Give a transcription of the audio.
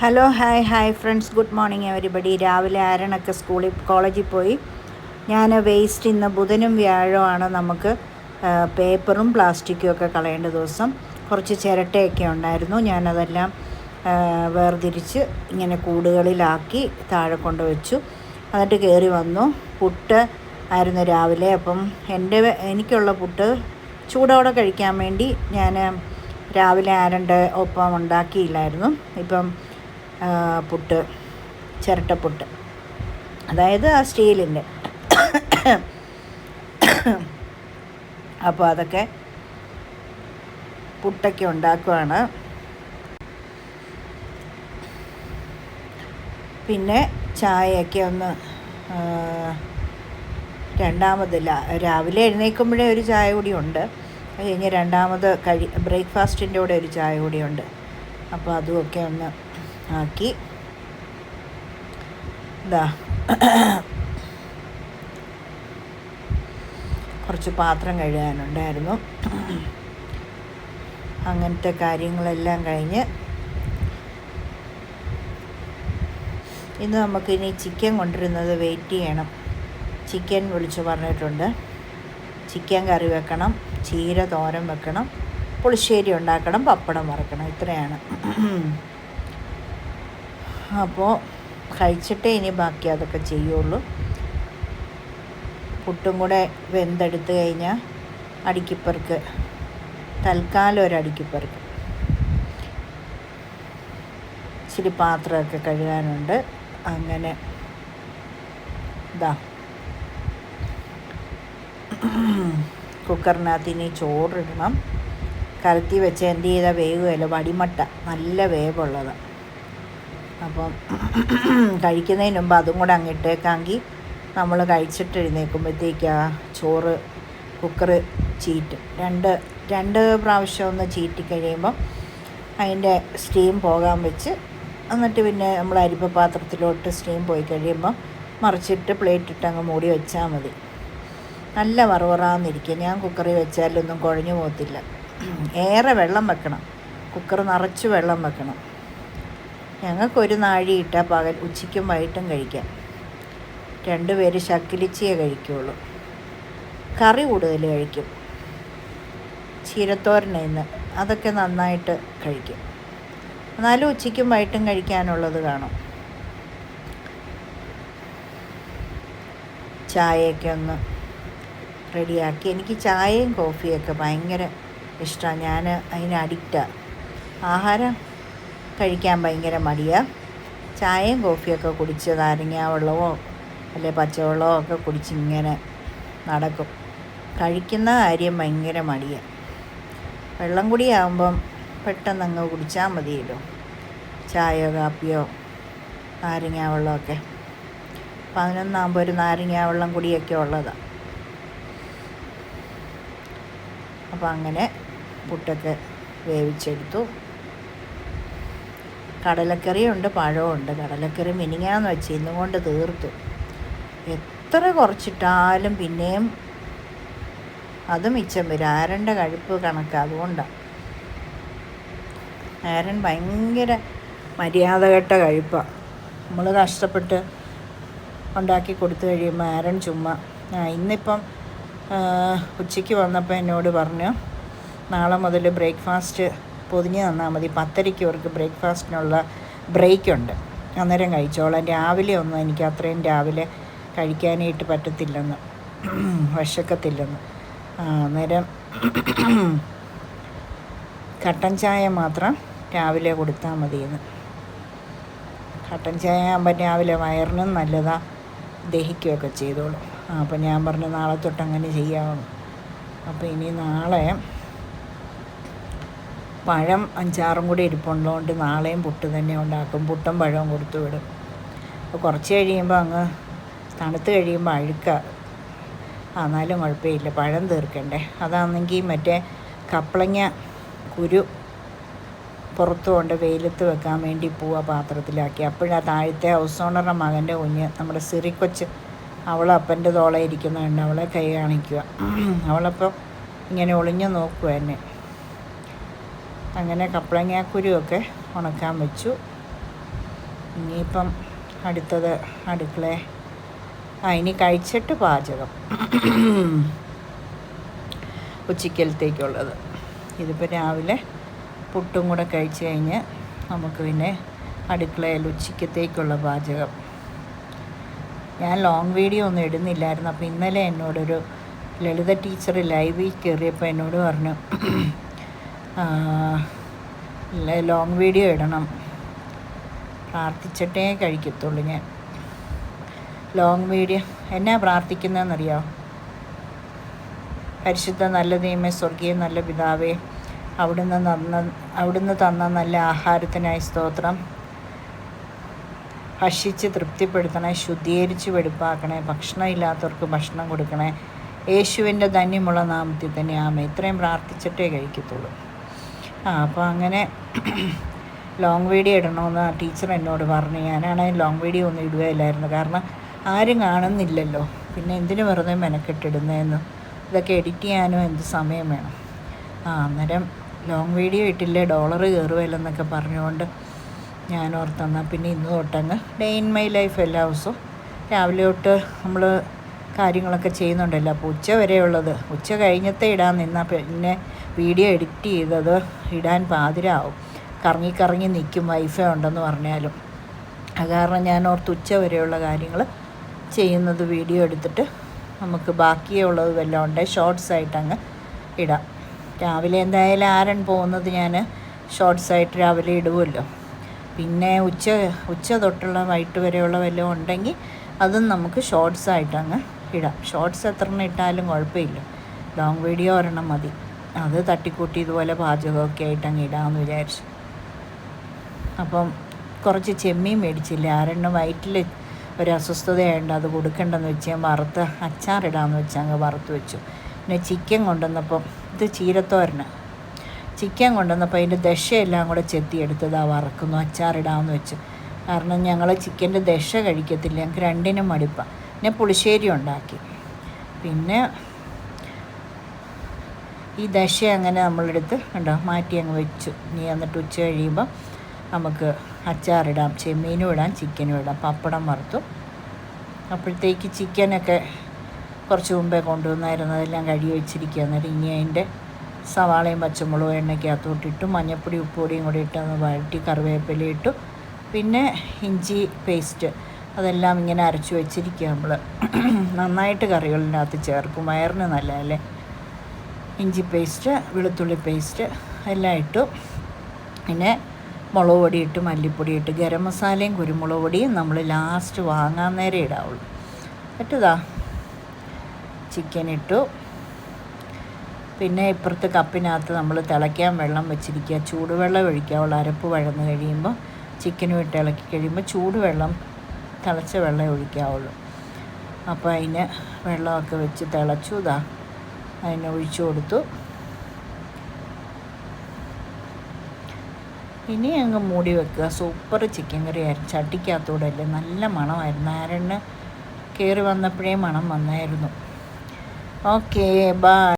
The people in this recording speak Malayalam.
Hello hi friends, good morning everybody. രാവിലെ ആരണൊക്കെ കോളേജിൽ പോയി. ഞാൻ വേസ്റ്റ് ഇന്ന് ബുധനും വ്യാഴമാണ് നമുക്ക് പേപ്പറും പ്ലാസ്റ്റിക്കും ഒക്കെ കളയേണ്ട ദിവസം. കുറച്ച് ചിരട്ടയൊക്കെ ഉണ്ടായിരുന്നു. ഞാനതെല്ലാം വേർതിരിച്ച് ഇങ്ങനെ കൂടുകളിലാക്കി താഴെ കൊണ്ടുവച്ചു. എന്നിട്ട് കയറി വന്നു. പുട്ട് ആയിരുന്നു രാവിലെ. അപ്പം എനിക്കുള്ള പുട്ട് ചൂടോടെ കഴിക്കാൻ വേണ്ടി ഞാൻ രാവിലെ ആരൻ്റെ ഒപ്പം ഉണ്ടാക്കിയില്ലായിരുന്നു. ഇപ്പം പുട്ട്, ചിരട്ടപ്പുട്ട്, അതായത് ആ സ്റ്റീലിൻ്റെ. അപ്പോൾ അതൊക്കെ പുട്ടൊക്കെ ഉണ്ടാക്കുവാണ്. പിന്നെ ചായയൊക്കെ ഒന്ന് രണ്ടാമത് രാവിലെ എഴുന്നേൽക്കുമ്പോഴേ ഒരു ചായ കൂടി ഉണ്ട്. അത് കഴിഞ്ഞ് രണ്ടാമത് ബ്രേക്ക്ഫാസ്റ്റിൻ്റെ കൂടെ ഒരു ചായ കൂടിയുണ്ട്. അപ്പോൾ അതുമൊക്കെ ഒന്ന് ആക്കി. കുറച്ച് പാത്രം കഴുകാനുണ്ടായിരുന്നു. അങ്ങനത്തെ കാര്യങ്ങളെല്ലാം കഴിഞ്ഞ് ഇന്ന് നമുക്കിനി ചിക്കൻ കൊണ്ടുവരുന്നത് വെയിറ്റ് ചെയ്യണം. ചിക്കൻ വിളിച്ചു പറഞ്ഞിട്ടുണ്ട്. ചിക്കൻ കറി വെക്കണം, ചീര തോരൻ വെക്കണം, പുളിശ്ശേരി ഉണ്ടാക്കണം, പപ്പടം വറക്കണം. ഇത്രയാണ്. അപ്പോൾ കഴിച്ചിട്ടേ ഇനി ബാക്കി അതൊക്കെ ചെയ്യുള്ളൂ. പുട്ടും കൂടെ വെന്തെടുത്ത് കഴിഞ്ഞാൽ അടുക്കിപ്പർക്ക്, തൽക്കാലം ഒരു അടുക്കിപ്പർക്ക്. ഇച്ചിരി പാത്രമൊക്കെ കഴുകാനുണ്ട്. അങ്ങനെ കുക്കറിനകത്ത് ഇനി ചോറിടണം. കലത്തി വെച്ച് എന്ത് ചെയ്താൽ വേവുകയില്ല, വടിമട്ട നല്ല വേവുള്ളതാണ്. അപ്പം കഴിക്കുന്നതിന് മുമ്പ് അതും കൂടെ അങ്ങിട്ടേക്കാമെങ്കിൽ നമ്മൾ കഴിച്ചിട്ട് എഴുന്നേൽക്കുമ്പോഴത്തേക്ക് ആ ചോറ് കുക്കറ് ചീറ്റും. രണ്ട് പ്രാവശ്യം ഒന്ന് ചീറ്റി കഴിയുമ്പം അതിൻ്റെ സ്റ്റീം പോകാൻ വെച്ച്, എന്നിട്ട് പിന്നെ നമ്മൾ അരിപ്പ പാത്രത്തിലോട്ട് സ്റ്റീം പോയി കഴിയുമ്പം മറിച്ചിട്ട് പ്ലേറ്റിട്ട് അങ്ങ് മൂടി വെച്ചാൽ മതി. നല്ല വറവറാന്നിരിക്കും. ഞാൻ കുക്കറിൽ വെച്ചാലൊന്നും കുഴഞ്ഞു പോകത്തില്ല. ഏറെ വെള്ളം വെക്കണം, കുക്കർ നിറച്ച് വെള്ളം വെക്കണം. ഞങ്ങൾക്കൊരു നാഴി ഇട്ടാൽ ഉച്ചയ്ക്കും വൈകിട്ടും കഴിക്കാം. 2 പേര് ശക്കിലിച്ചിയേ കഴിക്കുകയുള്ളൂ. കറി കൂടുതൽ കഴിക്കും. ചീരത്തോരനിന്ന് അതൊക്കെ നന്നായിട്ട് കഴിക്കും. എന്നാലും ഉച്ചയ്ക്കും വൈകിട്ടും കഴിക്കാനുള്ളത് കാണും. ചായയൊക്കെ ഒന്ന് റെഡിയാക്കി. എനിക്ക് ചായയും കോഫിയൊക്കെ ഭയങ്കര ഇഷ്ടമാണ്. ഞാൻ അതിന് അഡിക്റ്റാണ്. ആഹാരം കഴിക്കാൻ ഭയങ്കര മടിയാണ്. ചായയും കോഫിയൊക്കെ കുടിച്ച് നാരങ്ങ വെള്ളമോ അല്ലെ പച്ചവെള്ളമോ ഒക്കെ കുടിച്ച് ഇങ്ങനെ നടക്കും. കഴിക്കുന്ന കാര്യം ഭയങ്കര മടിയാണ്. വെള്ളം കുടിയാകുമ്പം പെട്ടെന്ന് അങ്ങ് കുടിച്ചാൽ മതിയല്ലോ. ചായയോ കാപ്പിയോ നാരങ്ങ വെള്ളമൊക്കെ 11 ഒരു നാരങ്ങ വെള്ളം കുടിയൊക്കെ ഉള്ളതാണ്. അപ്പോൾ അങ്ങനെ പുട്ടൊക്കെ വേവിച്ചെടുത്തു. കടലക്കറിയുണ്ട്, പഴമുണ്ട്. കടലക്കറി മിനിങ്ങാന്ന് വെച്ച് ഇന്നും കൊണ്ട് തീർത്തു. എത്ര കുറച്ചിട്ടാലും പിന്നെയും അത് മിച്ചം വരും. ആരൻ്റെ കഴിപ്പ് കണക്കാണ്. അതുകൊണ്ടാണ്. ആരൻ ഭയങ്കര മര്യാദകെട്ട കഴിപ്പാണ്. നമ്മൾ കഷ്ടപ്പെട്ട് ഉണ്ടാക്കി കൊടുത്തു കഴിയുമ്പോൾ ആരൻ ചുമ്മാ. ഇന്നിപ്പം ഉച്ചയ്ക്ക് വന്നപ്പോൾ എന്നോട് പറഞ്ഞു, നാളെ മുതൽ ബ്രേക്ക്ഫാസ്റ്റ് പൊതിഞ്ഞ് തന്നാൽ മതി. 10:30 അവർക്ക് ബ്രേക്ക്ഫാസ്റ്റിനുള്ള ബ്രേക്കുണ്ട്, അന്നേരം കഴിച്ചോളാം. രാവിലെ ഒന്നും എനിക്ക് അത്രയും രാവിലെ കഴിക്കാനായിട്ട് പറ്റത്തില്ലെന്ന്, വിശക്കത്തില്ലെന്ന്. അന്നേരം കട്ടൻ ചായ മാത്രം രാവിലെ കൊടുത്താൽ മതിയെന്ന്. കട്ടൻ ചായ ആകുമ്പോൾ രാവിലെ വയറിനും നല്ലതാണ്, ദഹിക്കുകയൊക്കെ ചെയ്തോളും. അപ്പോൾ ഞാൻ പറഞ്ഞു നാളെ തൊട്ട് അങ്ങനെ ചെയ്യാമെന്ന്. അപ്പോൾ ഇനി നാളെ പഴം 5-6 കൂടി ഇരിപ്പുള്ളതുകൊണ്ട് നാളെയും പുട്ട് തന്നെ ഉണ്ടാക്കും. പുട്ടും പഴവും കൊടുത്തു വിടും. അപ്പോൾ കുറച്ച് കഴിയുമ്പോൾ അങ്ങ് തണുത്ത് കഴിയുമ്പോൾ എന്നാലും കുഴപ്പമില്ല, പഴം തീർക്കണ്ടേ. അതാണെങ്കിൽ മറ്റേ കപ്പളങ്ങ കുരു പുറത്തു കൊണ്ട് വെയിലത്ത് വെക്കാൻ വേണ്ടി പാത്രത്തിലാക്കി. അപ്പോഴാ താഴത്തെ ഹൗസ് ഓണറുടെ മകൻ്റെ കുഞ്ഞ്, നമ്മുടെ സിറിക്കൊച്ച്, അവളപ്പൻ്റെ തോളെ ഇരിക്കുന്നുണ്ട്. അവളെ കൈ കാണിക്കുക. അവളപ്പം ഇങ്ങനെ ഒളിഞ്ഞു നോക്കുക എന്നെ. അങ്ങനെ കപ്പളങ്ങാക്കുരുവൊക്കെ ഉണക്കാൻ വെച്ചു. ഇനിയിപ്പം അടുത്തത് ഇനി കഴിച്ചിട്ട് പാചകം ഉച്ചക്കലത്തേക്കുള്ളത്. ഇതിപ്പോൾ രാവിലെ പുട്ടും കൂടെ കഴിച്ച് കഴിഞ്ഞ് നമുക്ക് പിന്നെ അടുക്കളയിൽ ഉച്ചക്കത്തേക്കുള്ള പാചകം. ഞാൻ ലോങ് വീഡിയോ ഒന്നും ഇടുന്നില്ലായിരുന്നു. അപ്പോൾ ഇന്നലെ എന്നോടൊരു ലളിത ടീച്ചർ ലൈവിൽ കയറിയപ്പോൾ എന്നോട് പറഞ്ഞു ലോങ് വീഡിയോ ഇടണം, പ്രാർത്ഥിച്ചിട്ടേ കഴിക്കത്തുള്ളൂ ഞാൻ. ലോങ് വീഡിയോ എന്നാ പ്രാർത്ഥിക്കുന്നതെന്നറിയാമോ? പരിശുദ്ധ നല്ല ദൈവമേ, സ്വർഗീയ നല്ല പിതാവേ, അവിടുന്ന് തന്ന നല്ല ആഹാരത്തിനായി സ്തോത്രം. ഭക്ഷിച്ച് തൃപ്തിപ്പെടുത്തണേ, ശുദ്ധീകരിച്ച് വെടുപ്പാക്കണേ, ഭക്ഷണം ഇല്ലാത്തവർക്ക് ഭക്ഷണം കൊടുക്കണേ, യേശുവിൻ്റെ ധന്യമുള്ള നാമത്തിൽ തന്നെ ആമേ. ഇത്രയും പ്രാർത്ഥിച്ചിട്ടേ കഴിക്കത്തുള്ളൂ. അപ്പോൾ അങ്ങനെ ലോങ് വീഡിയോ ഇടണമെന്ന് ടീച്ചർ എന്നോട് പറഞ്ഞു. ഞാനാണെങ്കിൽ ലോങ് വീഡിയോ ഒന്നും ഇടുകയില്ലായിരുന്നു, കാരണം ആരും കാണുന്നില്ലല്ലോ, പിന്നെ എന്തിനു വെറുതെ മെനക്കെട്ടിടുന്നതെന്ന്. ഇതൊക്കെ എഡിറ്റ് ചെയ്യാനും എന്ത് സമയം വേണം. അന്നേരം ലോങ് വീഡിയോ ഇട്ടില്ലേ ഡോളർ കയറുമല്ലെന്നൊക്കെ പറഞ്ഞുകൊണ്ട് ഞാൻ ഓർത്തെന്നാൽ പിന്നെ ഇന്ന് തൊട്ടങ്ങ് ഡേ ഇൻ മൈ ലൈഫ് എല്ലാ ദിവസവും രാവിലെ തൊട്ട് നമ്മൾ കാര്യങ്ങളൊക്കെ ചെയ്യുന്നുണ്ടല്ലോ. അപ്പോൾ ഉച്ച വരെയുള്ളത് ഉച്ച കഴിഞ്ഞത്തെ ഇടാൻ നിന്നാൽ പിന്നെ വീഡിയോ എഡിറ്റ് ചെയ്തത് ഇടാൻ പാതിരാവും. കറങ്ങി നിൽക്കും വൈഫൈ ഉണ്ടെന്ന് പറഞ്ഞാലും. അത് കാരണം ഞാൻ ഓർത്ത് ഉച്ച വരെയുള്ള കാര്യങ്ങൾ ചെയ്യുന്നത് വീഡിയോ എടുത്തിട്ട് നമുക്ക് ബാക്കിയുള്ളത് വല്ലതും ഉണ്ടെങ്കിൽ ഷോർട്ട്സായിട്ട് അങ്ങ് ഇടാം. രാവിലെ എന്തായാലും ആരൻ പോകുന്നത് ഞാൻ ഷോർട്ട്സായിട്ട് രാവിലെ ഇടുമല്ലോ. പിന്നെ ഉച്ച തൊട്ടുള്ള വൈകിട്ട് വരെയുള്ള വല്ലതും ഉണ്ടെങ്കിൽ അതും നമുക്ക് ഷോർട്ട്സായിട്ട് അങ്ങ് ഇടാം. ഷോർട്ട്സ് എത്ര ഇട്ടാലും കുഴപ്പമില്ല, ലോങ് വീഡിയോ ഒരെണ്ണം മതി. അത് തട്ടിക്കൂട്ടി ഇതുപോലെ പാചകമൊക്കെ ആയിട്ട് അങ്ങ് ഇടാമെന്ന് വിചാരിച്ചു. അപ്പം കുറച്ച് ചെമ്മീൻ മേടിച്ചില്ല, ആരെണ്ണം വയറ്റിൽ ഒരു അസ്വസ്ഥതയുണ്ട്, അത് കൊടുക്കണ്ടെന്ന് വെച്ച് ഞാൻ അച്ചാറിടാമെന്ന് വെച്ച് അങ്ങ് വറുത്ത് വെച്ചു. പിന്നെ ചിക്കൻ കൊണ്ടുവന്നപ്പം ഇത് ചീരത്തോരന് ചിക്കൻ കൊണ്ടുവന്നപ്പോൾ അതിൻ്റെ ദശയെല്ലാം കൂടെ ചെത്തിയെടുത്തത് വറക്കുന്നു, അച്ചാറിടാമെന്ന് വെച്ചു. കാരണം ഞങ്ങൾ ചിക്കൻ്റെ ദശ കഴിക്കത്തില്ല, ഞങ്ങൾക്ക് രണ്ടിനും മടുപ്പാണ്. പിന്നെ പുളിശ്ശേരി ഉണ്ടാക്കി. പിന്നെ ഈ ദശ അങ്ങനെ നമ്മളെടുത്ത് മാറ്റി അങ്ങ് വെച്ചു. ഇനി എന്നിട്ട് ഉച്ച കഴിയുമ്പം നമുക്ക് അച്ചാറിടാം, ചെമ്മീനും ഇടാം, ചിക്കനും ഇടാം. പപ്പടം വറുത്തു. അപ്പോഴത്തേക്ക് ചിക്കനൊക്കെ കുറച്ച് മുമ്പേ കൊണ്ടുവന്നായിരുന്നു, അതെല്ലാം കഴുകി വെച്ചിരിക്കുക. അന്നേരം ഇനി അതിൻ്റെ സവാളയും പച്ചമുളകും എണ്ണയ്ക്കകത്തോട്ടിട്ടു, മഞ്ഞൾപ്പൊടി ഉപ്പുപൊടിയും കൂടി ഇട്ടൊന്ന് വഴറ്റി കറിവേപ്പില ഇട്ടു. പിന്നെ ഇഞ്ചി പേസ്റ്റ് അതെല്ലാം ഇങ്ങനെ അരച്ച് വെച്ചിരിക്കുക. നമ്മൾ നന്നായിട്ട് കറികളിൻ്റെ അകത്ത് ചേർക്കും, വയറിന് നല്ലതല്ലേ. ഇഞ്ചി പേസ്റ്റ്, വെളുത്തുള്ളി പേസ്റ്റ് എല്ലാം ഇട്ടു. പിന്നെ മുളക് പൊടി ഇട്ട്, മല്ലിപ്പൊടി ഇട്ട്, ഗരം മസാലയും കുരുമുളക് പൊടിയും നമ്മൾ ലാസ്റ്റ് വാങ്ങാൻ നേരം ഇടാവുള്ളൂ. എന്നിട്ടിതാ ചിക്കൻ ഇട്ടു. പിന്നെ ഇപ്പുറത്ത് കപ്പിനകത്ത് നമ്മൾ തിളയ്ക്കാൻ വെള്ളം വെച്ചിരിക്കുക. ചൂടുവെള്ളം ഒഴിക്കാവുള്ളൂ. അരപ്പ് വഴന്ന് കഴിയുമ്പോൾ ചിക്കനും ഇട്ട് ഇളക്കി കഴിയുമ്പോൾ തിളച്ച വെള്ളം ഒഴിക്കാവുള്ളൂ. അപ്പോൾ അതിന് വെള്ളമൊക്കെ വെച്ച് തിളച്ചു. അതിനെ ഒഴിച്ചു കൊടുത്തു. ഇനി അങ്ങ് മൂടി വെക്കുക. സൂപ്പർ ചിക്കൻ കറി ആയിരുന്നു. ചട്ടിക്കകത്തൂടെ അല്ലേ, നല്ല മണമായിരുന്നു. ആരെണ്ണം കയറി വന്നപ്പോഴേ മണം വന്നായിരുന്നു. Okay, by.